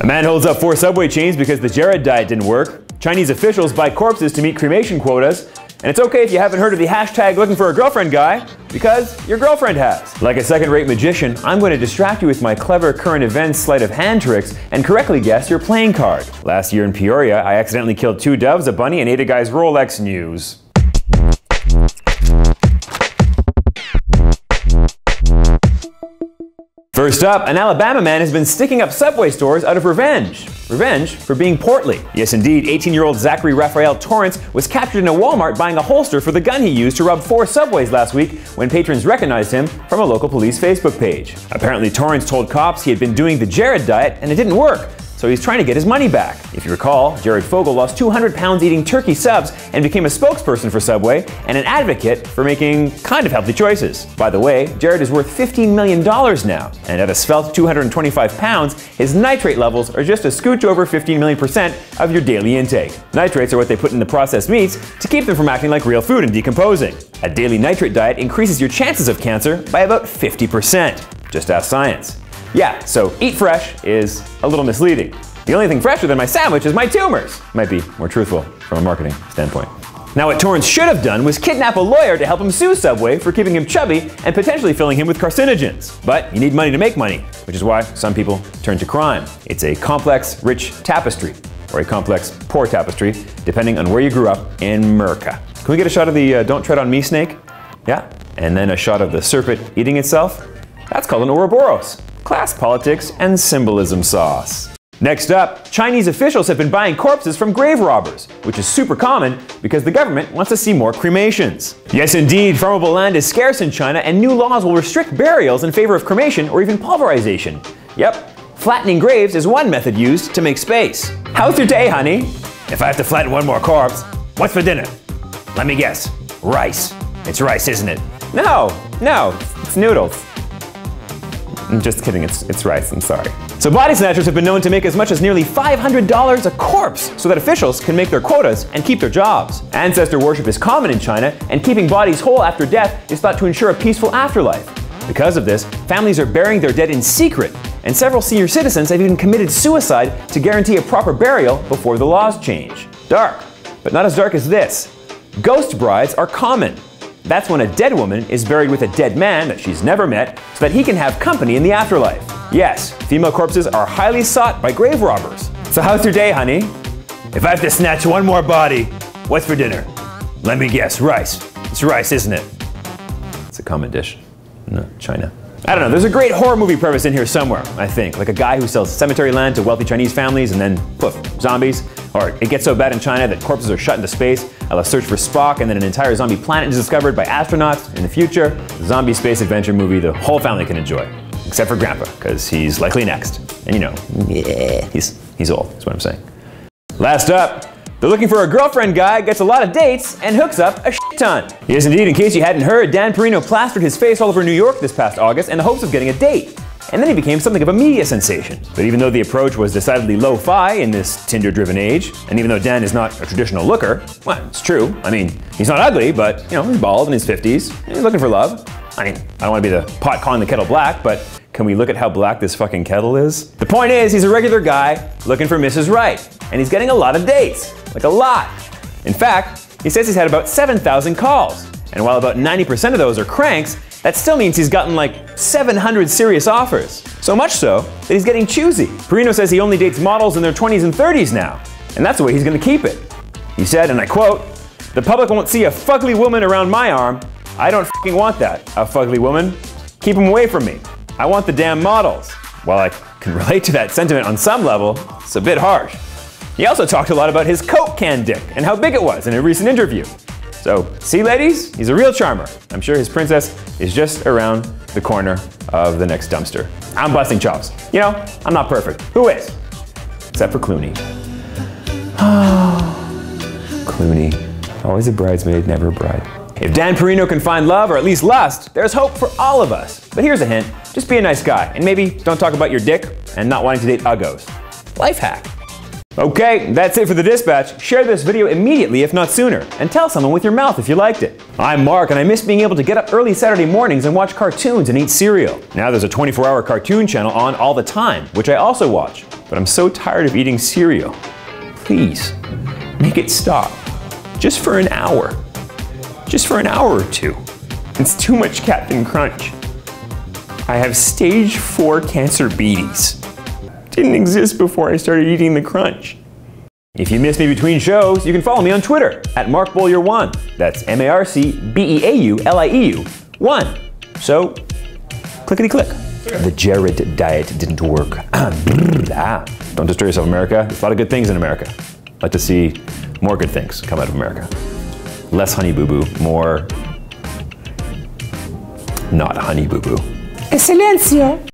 A man holds up 4 Subway chains because the Jared diet didn't work. Chinese officials buy corpses to meet cremation quotas. And it's okay if you haven't heard of the hashtag looking for a girlfriend guy, because your girlfriend has. Like a second-rate magician, I'm going to distract you with my clever current events sleight of hand tricks and correctly guess your playing card. Last year in Peoria, I accidentally killed 2 doves, a bunny, and ate a guy's Rolex news. First up, an Alabama man has been sticking up Subway stores out of revenge. Revenge for being portly. Yes indeed, 18-year-old Zachary Raphael Torrance was captured in a Walmart buying a holster for the gun he used to rob 4 Subways last week when patrons recognized him from a local police Facebook page. Apparently Torrance told cops he had been doing the Jared diet and it didn't work, so he's trying to get his money back. If you recall, Jared Fogle lost 200 pounds eating turkey subs and became a spokesperson for Subway and an advocate for making kind of healthy choices. By the way, Jared is worth $15 million now, and at a svelte 225 pounds, his nitrate levels are just a scooch over 15 million percent of your daily intake. Nitrates are what they put in the processed meats to keep them from acting like real food and decomposing. A daily nitrate diet increases your chances of cancer by about 50%. Just ask science. Yeah, so eat fresh is a little misleading. The only thing fresher than my sandwich is my tumors. Might be more truthful from a marketing standpoint. Now what Torrance should have done was kidnap a lawyer to help him sue Subway for keeping him chubby and potentially filling him with carcinogens. But you need money to make money, which is why some people turn to crime. It's a complex, rich tapestry, or a complex, poor tapestry, depending on where you grew up in America. Can we get a shot of the don't tread on me snake? Yeah, and then a shot of the serpent eating itself? That's called an Ouroboros. Class politics and symbolism sauce. Next up, Chinese officials have been buying corpses from grave robbers, which is super common because the government wants to see more cremations. Yes indeed, farmable land is scarce in China and new laws will restrict burials in favor of cremation or even pulverization. Yep, flattening graves is one method used to make space. How's your day, honey? If I have to flatten one more corpse, what's for dinner? Let me guess, rice. It's rice, isn't it? No, it's noodles. I'm just kidding, it's rice, I'm sorry. So body snatchers have been known to make as much as nearly $500 a corpse so that officials can make their quotas and keep their jobs. Ancestor worship is common in China, and keeping bodies whole after death is thought to ensure a peaceful afterlife. Because of this, families are burying their dead in secret, and several senior citizens have even committed suicide to guarantee a proper burial before the laws change. Dark, but not as dark as this. Ghost brides are common. That's when a dead woman is buried with a dead man that she's never met so that he can have company in the afterlife. Yes, female corpses are highly sought by grave robbers. So how's your day, honey? If I have to snatch one more body, what's for dinner? Let me guess, rice. It's rice, isn't it? It's a common dish in China. I don't know, there's a great horror movie premise in here somewhere, I think. Like a guy who sells cemetery land to wealthy Chinese families and then, poof, zombies. Or it gets so bad in China that corpses are shut into space, a la Search for Spock, and then an entire zombie planet is discovered by astronauts. In the future, the zombie space adventure movie the whole family can enjoy. Except for Grandpa, because he's likely next. And you know, yeah, he's old, is what I'm saying. Last up, the looking for a girlfriend guy gets a lot of dates and hooks up a shit ton. Yes indeed, in case you hadn't heard, Dan Perino plastered his face all over New York this past August in the hopes of getting a date. And then he became something of a media sensation. But even though the approach was decidedly lo-fi in this Tinder-driven age, and even though Dan is not a traditional looker, well, it's true. I mean, he's not ugly, but, you know, he's bald in his 50s, and he's looking for love. I mean, I don't want to be the pot calling the kettle black, but can we look at how black this fucking kettle is? The point is, he's a regular guy looking for Mrs. Right, and he's getting a lot of dates. Like a lot. In fact, he says he's had about 7,000 calls. And while about 90% of those are cranks, that still means he's gotten like 700 serious offers. So much so that he's getting choosy. Perino says he only dates models in their 20s and 30s now. And that's the way he's gonna keep it. He said, and I quote, "The public won't see a fugly woman around my arm. I don't fucking want that, a fugly woman. Keep them away from me. I want the damn models." While I can relate to that sentiment on some level, it's a bit harsh. He also talked a lot about his Coke can dick and how big it was in a recent interview. So, see ladies, he's a real charmer. I'm sure his princess is just around the corner of the next dumpster. I'm busting chops. You know, I'm not perfect. Who is? Except for Clooney. Clooney. Always a bridesmaid, never a bride. If Dan Perino can find love, or at least lust, there's hope for all of us. But here's a hint, just be a nice guy, and maybe don't talk about your dick and not wanting to date uggos. Life hack. Okay, that's it for the dispatch. Share this video immediately, if not sooner, and tell someone with your mouth if you liked it. I'm Mark, and I miss being able to get up early Saturday mornings and watch cartoons and eat cereal. Now there's a 24-hour cartoon channel on all the time, which I also watch. But I'm so tired of eating cereal. Please, make it stop. Just for an hour. Just for an hour or two. It's too much Captain Crunch. I have stage 4 cancer beaties. Didn't exist before I started eating the crunch. If you miss me between shows, you can follow me on Twitter at MarkBowyer1. That's MarkBeaulieu 1. So, clickety-click. The Jared diet didn't work. Don't destroy yourself, America. There's a lot of good things in America. I'd like to see more good things come out of America. Less honey boo-boo, more not honey boo-boo. Silencio.